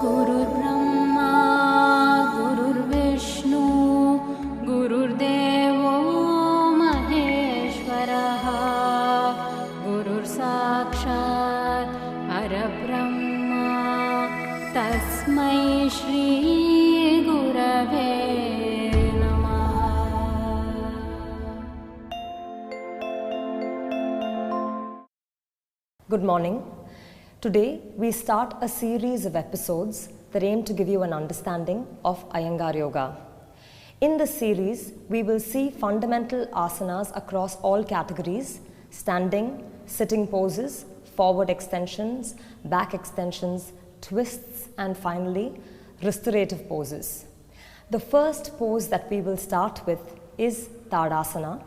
गुरुर्ब्रह्मा गुरुर्विष्णु गुरुर्देवो महेश्वरः गुरुर्साक्षात् परब्रह्मा तस्मै श्री गुरवे नमः। Good morning. Today we start a series of episodes that aim to give you an understanding of Iyengar Yoga. In this series, we will see fundamental asanas across all categories: standing, sitting poses, forward extensions, back extensions, twists, and finally, restorative poses. The first pose that we will start with is Tadasana.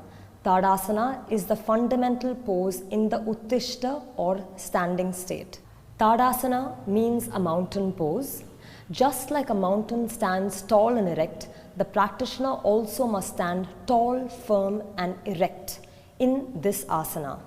Tadasana is the fundamental pose in the Uttishta or standing state. Tadasana means a mountain pose. Just like a mountain stands tall and erect, the practitioner also must stand tall, firm and erect in this asana.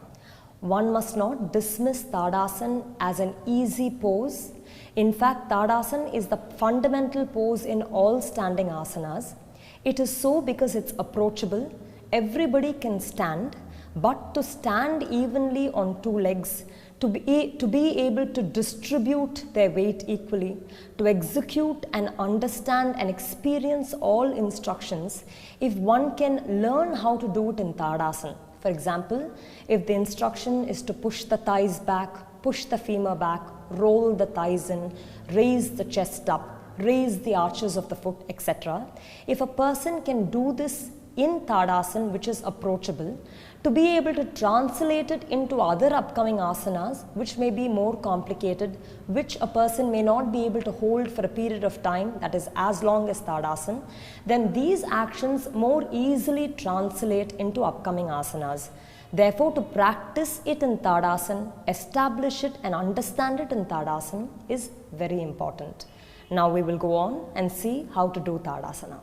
One must not dismiss Tadasana as an easy pose. In fact, Tadasana is the fundamental pose in all standing asanas. It is so because it's approachable. Everybody can stand, but to stand evenly on two legs, to be able to distribute their weight equally, to execute and understand and experience all instructions, if one can learn how to do it in Tadasana. For example, if the instruction is to push the thighs back, push the femur back, roll the thighs in, raise the chest up, raise the arches of the foot, etc. If a person can do this in Tadasana, which is approachable, to be able to translate it into other upcoming asanas, which may be more complicated, which a person may not be able to hold for a period of time that is as long as Tadasana, then these actions more easily translate into upcoming asanas. Therefore, to practice it in Tadasana, establish it and understand it in Tadasana is very important. Now we will go on and see how to do Tadasana.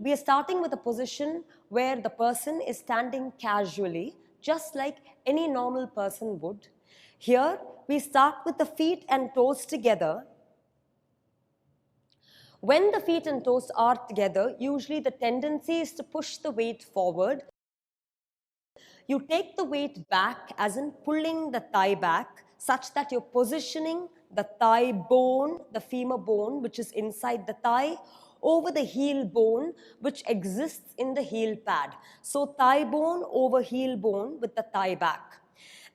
We are starting with a position where the person is standing casually, just like any normal person would. Here, we start with the feet and toes together. When the feet and toes are together, usually the tendency is to push the weight forward. You take the weight back, as in pulling the thigh back, such that you're positioning the thigh bone, the femur bone, which is inside the thigh, over the heel bone, which exists in the heel pad. So thigh bone over heel bone with the thigh back.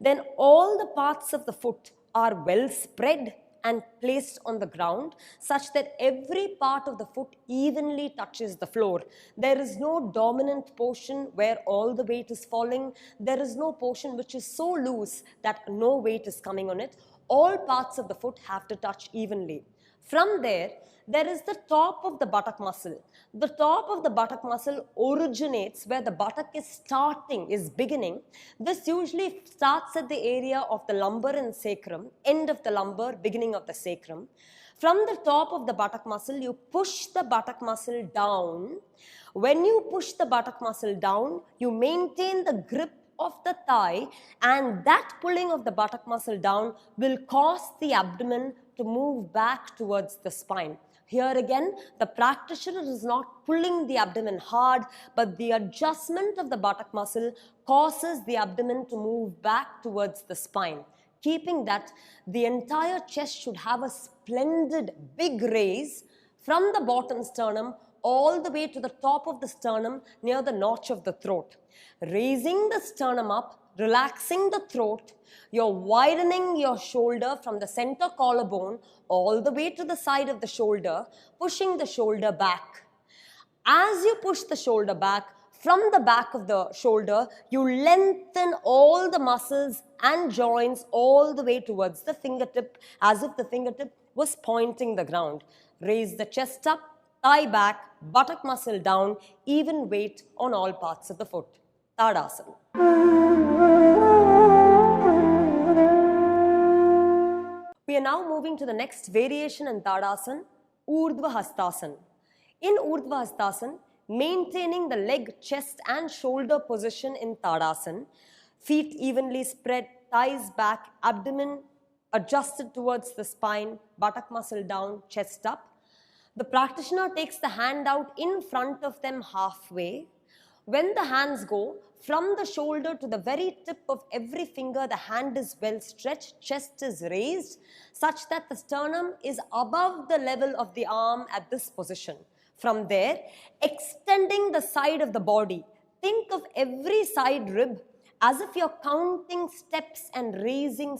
Then all the parts of the foot are well spread and placed on the ground, such that every part of the foot evenly touches the floor. There is no dominant portion where all the weight is falling. There is no portion which is so loose that no weight is coming on it. All parts of the foot have to touch evenly. From there is the top of the buttock muscle. The top of the buttock muscle originates where the buttock is beginning. This usually starts at the area of the lumbar and sacrum, end of the lumbar, beginning of the sacrum. From the top of the buttock muscle, you push the buttock muscle down. When you push the buttock muscle down, you maintain the grip of the thigh, and that pulling of the buttock muscle down will cause the abdomen to move back towards the spine. Here again, the practitioner is not pulling the abdomen hard, but the adjustment of the buttock muscle causes the abdomen to move back towards the spine. Keeping that, the entire chest should have a splendid big raise from the bottom sternum all the way to the top of the sternum near the notch of the throat. Raising the sternum up, relaxing the throat, you're widening your shoulder from the center collarbone all the way to the side of the shoulder, pushing the shoulder back. As you push the shoulder back, from the back of the shoulder, you lengthen all the muscles and joints all the way towards the fingertip, as if the fingertip was pointing the ground. Raise the chest up, thigh back, buttock muscle down, even weight on all parts of the foot. Tadasana. We are now moving to the next variation in Tadasana, Urdhva Hastasana. In Urdhva Hastasana, maintaining the leg, chest and shoulder position in Tadasana, feet evenly spread, thighs back, abdomen adjusted towards the spine, buttock muscle down, chest up. The practitioner takes the hand out in front of them halfway. When the hands go from the shoulder to the very tip of every finger, the hand is well stretched, chest is raised, such that the sternum is above the level of the arm at this position. From there, extending the side of the body, think of every side rib as if you're counting steps and raising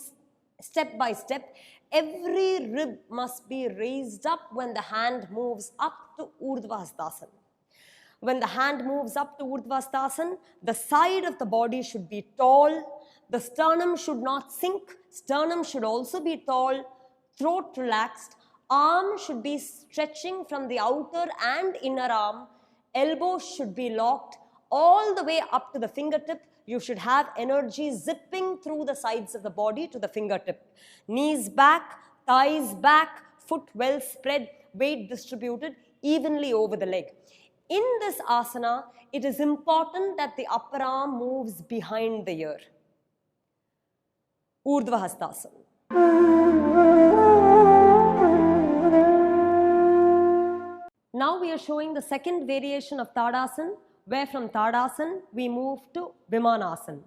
step by step. Every rib must be raised up when the hand moves up to Urdhva Hastasana. When the hand moves up to Urdhva Hastasana, the side of the body should be tall, the sternum should not sink, sternum should also be tall, throat relaxed, arm should be stretching from the outer and inner arm, elbows should be locked all the way up to the fingertip. You should have energy zipping through the sides of the body to the fingertip. Knees back, thighs back, foot well spread, weight distributed evenly over the leg. In this asana, it is important that the upper arm moves behind the ear. Urdhva Hastasana. Now we are showing the second variation of Tadasana, where from Tadasana we move to Vimanasana.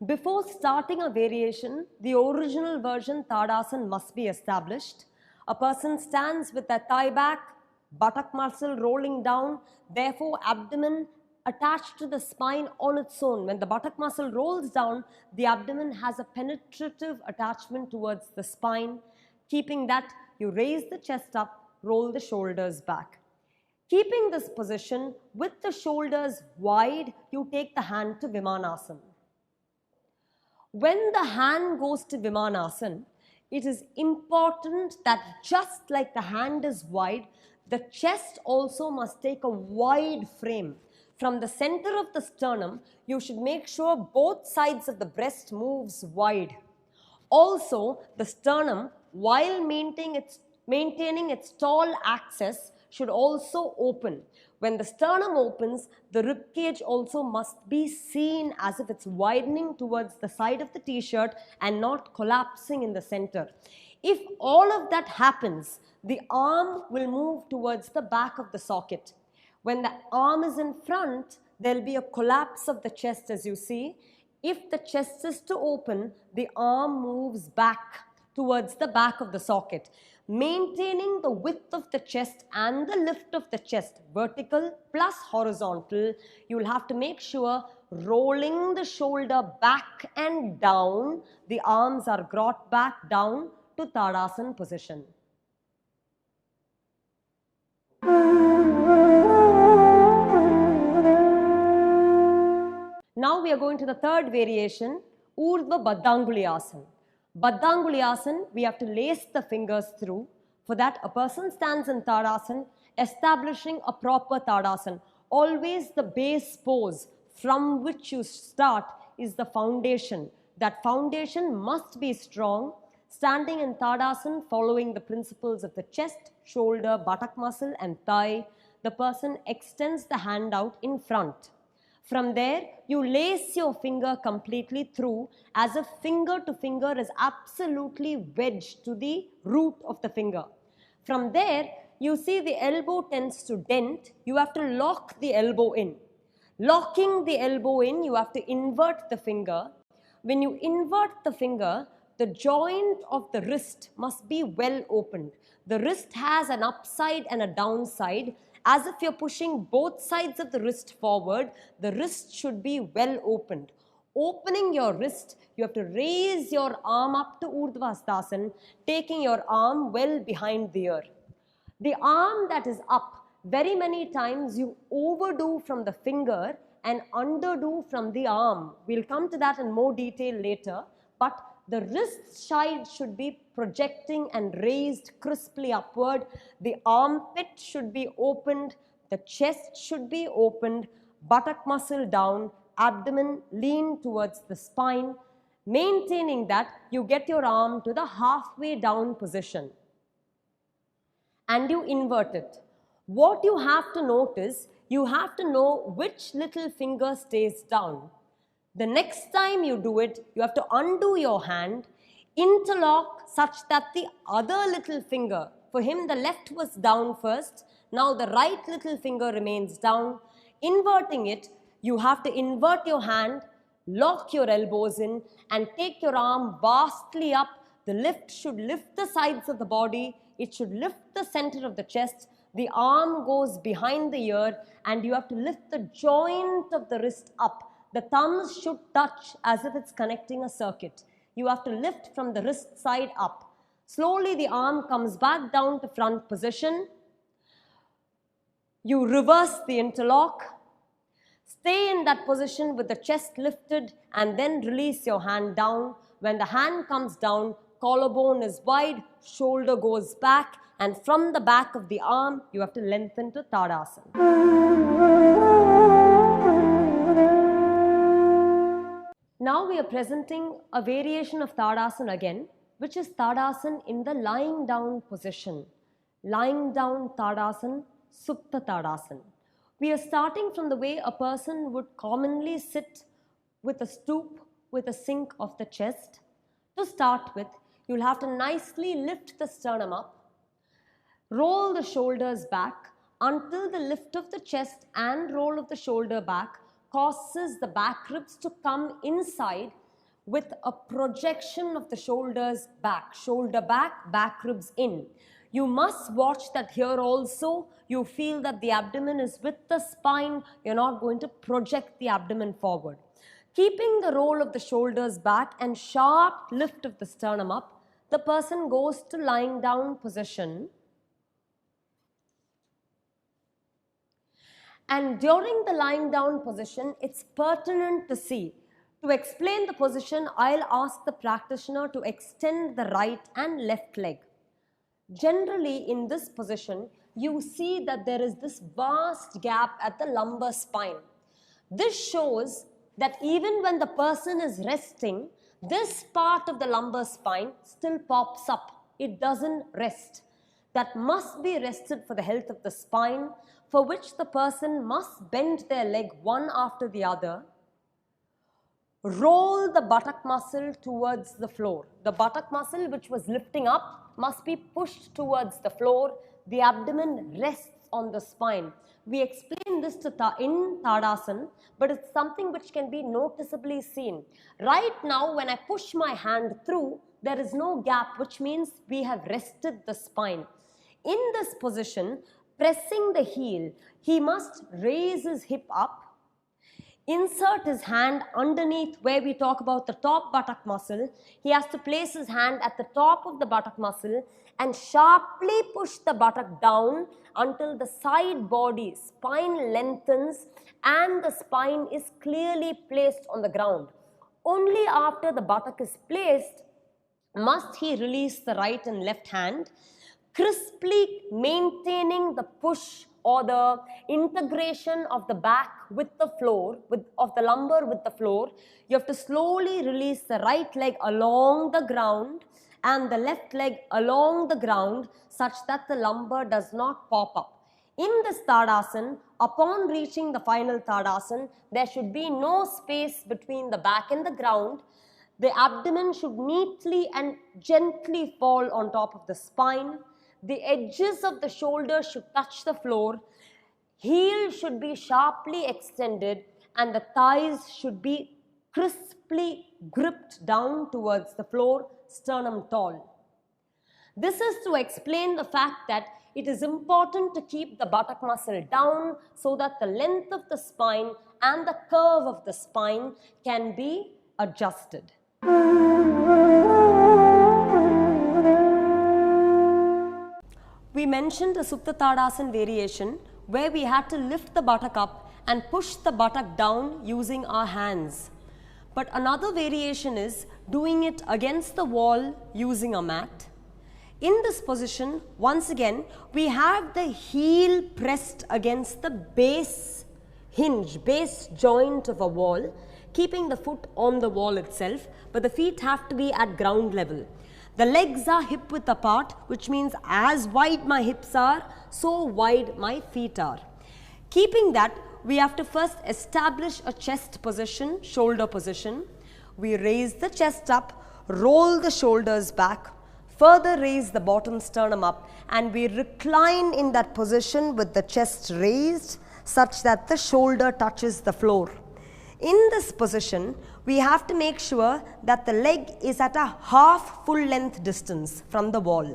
Before starting a variation, the original version Tadasana must be established. A person stands with their thigh back, buttock muscle rolling down, therefore abdomen attached to the spine on its own. When the buttock muscle rolls down, the abdomen has a penetrative attachment towards the spine. Keeping that, you raise the chest up, roll the shoulders back. Keeping this position with the shoulders wide, you take the hand to Vimanasana. When the hand goes to Vimanasana, it is important that just like the hand is wide, the chest also must take a wide frame. From the center of the sternum, you should make sure both sides of the breast moves wide. Also, the sternum, while maintaining its tall axis, should also open. When the sternum opens, the rib cage also must be seen as if it's widening towards the side of the t-shirt and not collapsing in the center. If all of that happens, the arm will move towards the back of the socket. When the arm is in front, there will be a collapse of the chest, as you see. If the chest is to open, the arm moves back towards the back of the socket. Maintaining the width of the chest and the lift of the chest, vertical plus horizontal, you will have to make sure rolling the shoulder back and down, the arms are brought back down to Tadasana position. Now we are going to the third variation, Urdhva Baddanguli Asana. Baddanguli Asana, we have to lace the fingers through. For that, a person stands in Tadasana, establishing a proper Tadasana. Always the base pose from which you start is the foundation. That foundation must be strong. Standing in Tadasana, following the principles of the chest, shoulder, buttock muscle and thigh, the person extends the hand out in front. From there, you lace your finger completely through as if finger to finger is absolutely wedged to the root of the finger. From there, you see the elbow tends to dent. You have to lock the elbow in. Locking the elbow in, you have to invert the finger. When you invert the finger, the joint of the wrist must be well opened. The wrist has an upside and a downside. As if you're pushing both sides of the wrist forward, the wrist should be well opened. Opening your wrist, you have to raise your arm up to Urdhva Hastasana, taking your arm well behind the ear. The arm that is up, very many times you overdo from the finger and underdo from the arm. We'll come to that in more detail later, but the wrist side should be projecting and raised crisply upward. The armpit should be opened. The chest should be opened. Buttock muscle down. Abdomen lean towards the spine. Maintaining that, you get your arm to the halfway down position and you invert it. What you have to note is, you have to know which little finger stays down. The next time you do it, you have to undo your hand, interlock such that the other little finger, for him the left was down first, now the right little finger remains down. Inverting it, you have to invert your hand, lock your elbows in and take your arm vastly up. The lift should lift the sides of the body, it should lift the center of the chest, the arm goes behind the ear and you have to lift the joint of the wrist up. The thumbs should touch as if it's connecting a circuit. You have to lift from the wrist side up. Slowly the arm comes back down to front position. You reverse the interlock. Stay in that position with the chest lifted and then release your hand down. When the hand comes down, collarbone is wide, shoulder goes back, and from the back of the arm, you have to lengthen to Tadasana. Now we are presenting a variation of Tadasana again, which is Tadasana in the lying down position. Lying down Tadasana, Supta Tadasana. We are starting from the way a person would commonly sit with a stoop with a sink of the chest. To start with, you'll have to nicely lift the sternum up, roll the shoulders back until the lift of the chest and roll of the shoulder back causes the back ribs to come inside with a projection of the shoulders back. Shoulder back, back ribs in. You must watch that here also you feel that the abdomen is with the spine. You're not going to project the abdomen forward. Keeping the roll of the shoulders back and sharp lift of the sternum up, the person goes to lying down position. And during the lying down position, it's pertinent to see. To explain the position, I'll ask the practitioner to extend the right and left leg. Generally, in this position, you see that there is this vast gap at the lumbar spine. This shows that even when the person is resting, this part of the lumbar spine still pops up. It doesn't rest. That must be rested for the health of the spine, for which the person must bend their leg one after the other. Roll the buttock muscle towards the floor. The buttock muscle which was lifting up must be pushed towards the floor. The abdomen rests on the spine. We explain this in Tadasana, but it's something which can be noticeably seen. Right now, when I push my hand through, there is no gap, which means we have rested the spine. In this position, pressing the heel, he must raise his hip up, insert his hand underneath where we talk about the top buttock muscle. He has to place his hand at the top of the buttock muscle and sharply push the buttock down until the side body, spine lengthens and the spine is clearly placed on the ground. Only after the buttock is placed must he release the right and left hand, crisply maintaining the push or the integration of the back with the floor, of the lumbar with the floor. You have to slowly release the right leg along the ground and the left leg along the ground such that the lumbar does not pop up. In this Tadasana, upon reaching the final Tadasana, there should be no space between the back and the ground. The abdomen should neatly and gently fall on top of the spine. The edges of the shoulders should touch the floor. Heel should be sharply extended and the thighs should be crisply gripped down towards the floor, sternum tall. This is to explain the fact that it is important to keep the buttock muscle down so that the length of the spine and the curve of the spine can be adjusted. We mentioned a Supta Tadasana variation where we had to lift the buttock up and push the buttock down using our hands. But another variation is doing it against the wall using a mat. In this position, once again, we have the heel pressed against the base hinge, base joint of a wall. keeping the foot on the wall itself, but the feet have to be at ground level. The legs are hip width apart, which means as wide my hips are, so wide my feet are. Keeping that, we have to first establish a chest position, shoulder position. We raise the chest up, roll the shoulders back, further raise the bottom sternum up, and we recline in that position with the chest raised such that the shoulder touches the floor. In this position, we have to make sure that the leg is at a half full length distance from the wall.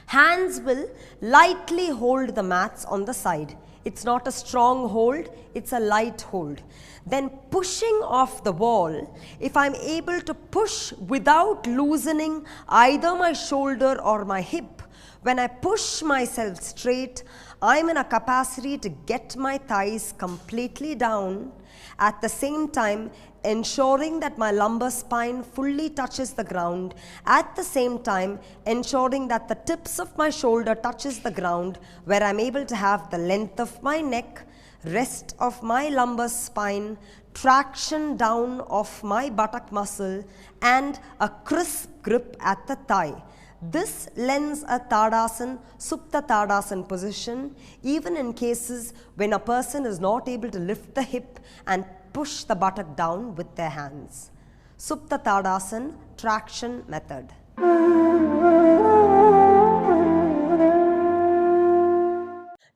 Hands will lightly hold the mats on the side. It's not a strong hold, it's a light hold. Then pushing off the wall, if I'm able to push without loosening either my shoulder or my hip, when I push myself straight, I'm in a capacity to get my thighs completely down, at the same time ensuring that my lumbar spine fully touches the ground, at the same time ensuring that the tips of my shoulder touches the ground, where I'm able to have the length of my neck, rest of my lumbar spine, traction down of my buttock muscle, and a crisp grip at the thigh. This lends a Tadasana, Supta Tadasana position even in cases when a person is not able to lift the hip and push the buttock down with their hands. Supta Tadasana traction method.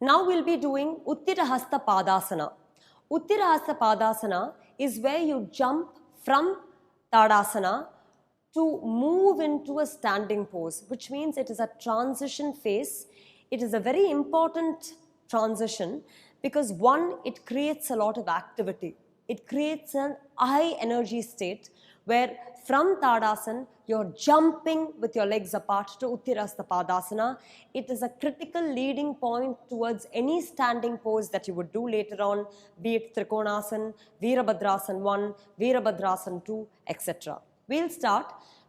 Now we'll be doing Uttirahasta Padasana. Uttirahasta Padasana is where you jump from Tadasana to move into a standing pose, which means it is a transition phase. It is a very important transition because one, it creates a lot of activity. It creates an high energy state where from Tadasana, you're jumping with your legs apart to Uttirahasta Padasana. It is a critical leading point towards any standing pose that you would do later on, be it Trikonasana, Virabhadrasana 1, Virabhadrasana 2, etc. We'll start.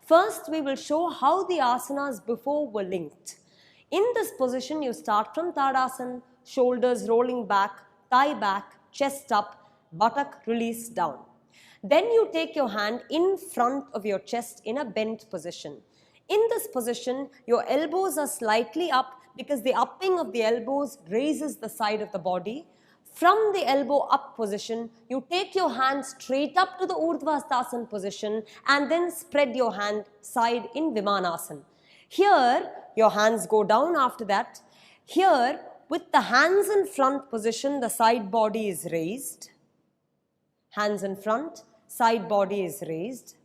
First, we will show how the asanas before were linked. In this position, you start from Tadasana, shoulders rolling back, thigh back, chest up, buttock release down. Then you take your hand in front of your chest in a bent position. In this position, your elbows are slightly up because the upping of the elbows raises the side of the body. From the elbow up position, you take your hand straight up to the Urdhva Hastasana position and then spread your hand side in Vimanasana. Here, your hands go down after that. Here, with the hands in front position, the side body is raised. Hands in front, side body is raised.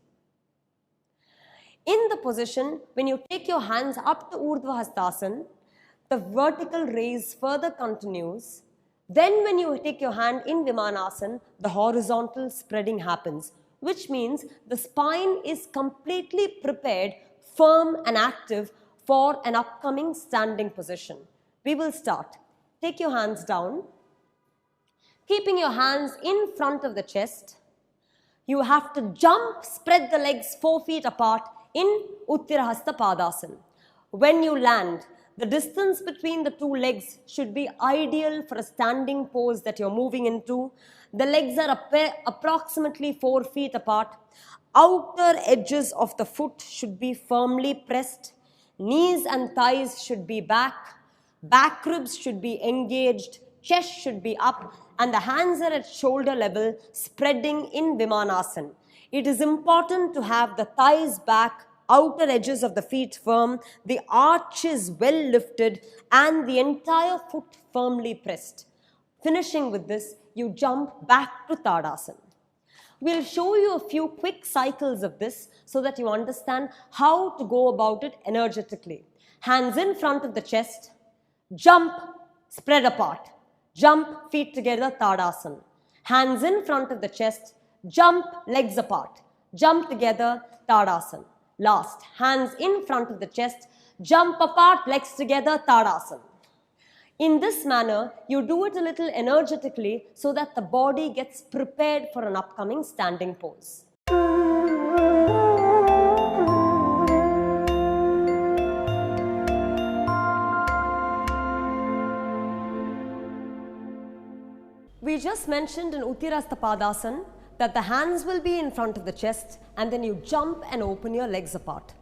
In the position, when you take your hands up to Urdhva Hastasana, the vertical raise further continues. Then when you take your hand in Vimanasana, the horizontal spreading happens, which means the spine is completely prepared, firm and active for an upcoming standing position. We will start. Take your hands down. Keeping your hands in front of the chest, you have to jump, spread the legs 4 feet apart in Uttirahasta Padasana. When you land, the distance between the two legs should be ideal for a standing pose that you're moving into. The legs are approximately 4 feet apart. Outer edges of the foot should be firmly pressed. Knees and thighs should be back. Back ribs should be engaged. Chest should be up. And the hands are at shoulder level, spreading in Vimanasana. It is important to have the thighs back, outer edges of the feet firm, the arch is well lifted, and the entire foot firmly pressed. Finishing with this, you jump back to Tadasana. We'll show you a few quick cycles of this so that you understand how to go about it energetically. Hands in front of the chest, jump, spread apart. Jump, feet together, Tadasana. Hands in front of the chest, jump, legs apart. Jump together, Tadasana. Last, hands in front of the chest, jump apart, legs together, Tadasana. In this manner, you do it a little energetically so that the body gets prepared for an upcoming standing pose. We just mentioned in Uttirahasta Padasana that the hands will be in front of the chest and then you jump and open your legs apart.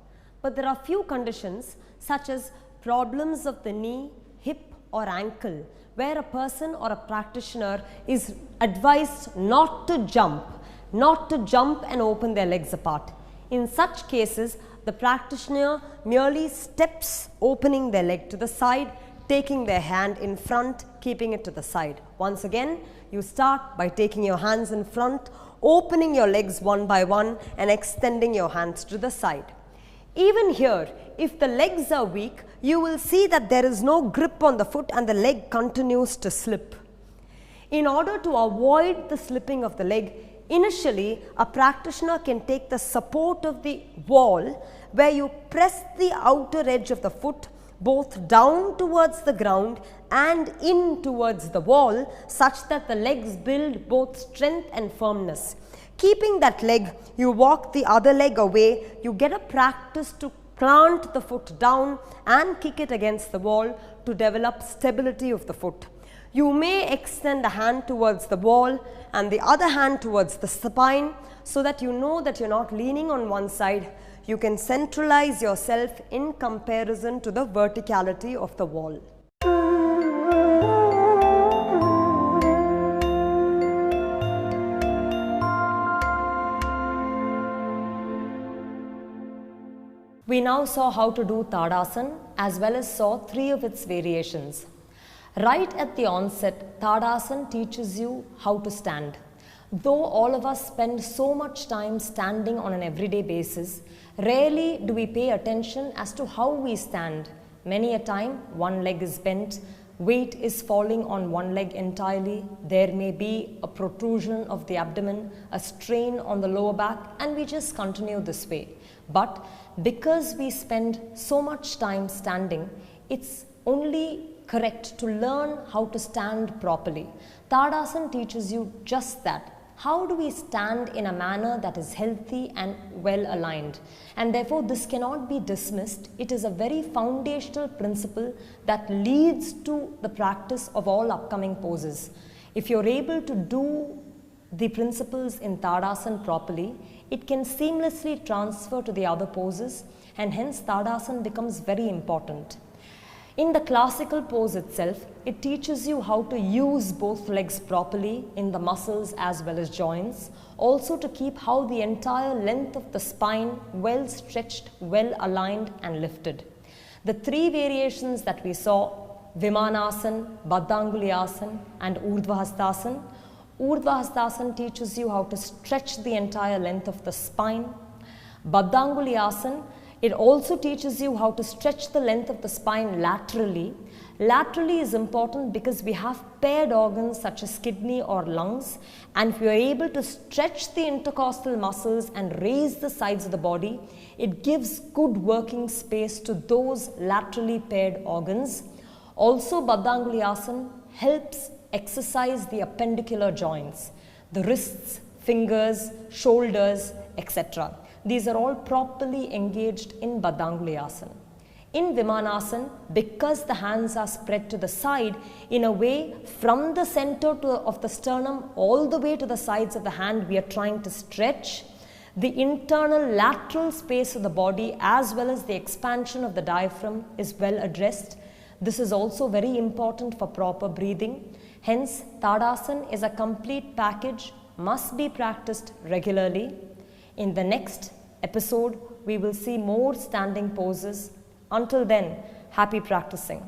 But there are few conditions such as problems of the knee, hip or ankle where a person or a practitioner is advised not to jump and open their legs apart. In such cases, the practitioner merely steps opening their leg to the side, taking their hand in front, keeping it to the side. Once again, you start by taking your hands in front, opening your legs one by one and extending your hands to the side. Even here, if the legs are weak, you will see that there is no grip on the foot and the leg continues to slip. In order to avoid the slipping of the leg, initially a practitioner can take the support of the wall where you press the outer edge of the foot both down towards the ground and in towards the wall such that the legs build both strength and firmness. Keeping that leg, you walk the other leg away, you get a practice to plant the foot down and kick it against the wall to develop stability of the foot. You may extend a hand towards the wall and the other hand towards the spine so that you know that you're not leaning on one side. You can centralize yourself in comparison to the verticality of the wall. We now saw how to do Tadasana as well as saw 3 of its variations. Right at the onset, Tadasana teaches you how to stand. Though all of us spend so much time standing on an everyday basis, rarely do we pay attention as to how we stand. Many a time, one leg is bent, weight is falling on one leg entirely, there may be a protrusion of the abdomen, a strain on the lower back, and we just continue this way. But because we spend so much time standing, it's only correct to learn how to stand properly. Tadasana teaches you just that. How do we stand in a manner that is healthy and well aligned? And therefore this cannot be dismissed. It is a very foundational principle that leads to the practice of all upcoming poses. If you're able to do the principles in Tadasana properly, it can seamlessly transfer to the other poses and hence Tadasana becomes very important. In the classical pose itself, it teaches you how to use both legs properly in the muscles as well as joints, also to keep how the entire length of the spine well stretched, well aligned and lifted. The 3 variations that we saw, Vimanasana, Baddhangulyasana and Urdhva Hastasana. Urdhva Hastasana teaches you how to stretch the entire length of the spine. Baddhangulyasana, it also teaches you how to stretch the length of the spine laterally. Laterally is important because we have paired organs such as kidney or lungs, and if we are able to stretch the intercostal muscles and raise the sides of the body, it gives good working space to those laterally paired organs. Also, Baddhangulyasana helps exercise the appendicular joints, the wrists, fingers, shoulders, etc. These are all properly engaged in Baddhangulyasana. In Vimanasana, because the hands are spread to the side, in a way from the center of the sternum all the way to the sides of the hand, we are trying to stretch. The internal lateral space of the body as well as the expansion of the diaphragm is well addressed. This is also very important for proper breathing. Hence, Tadasana is a complete package, must be practiced regularly. In the next episode, we will see more standing poses. Until then, happy practicing.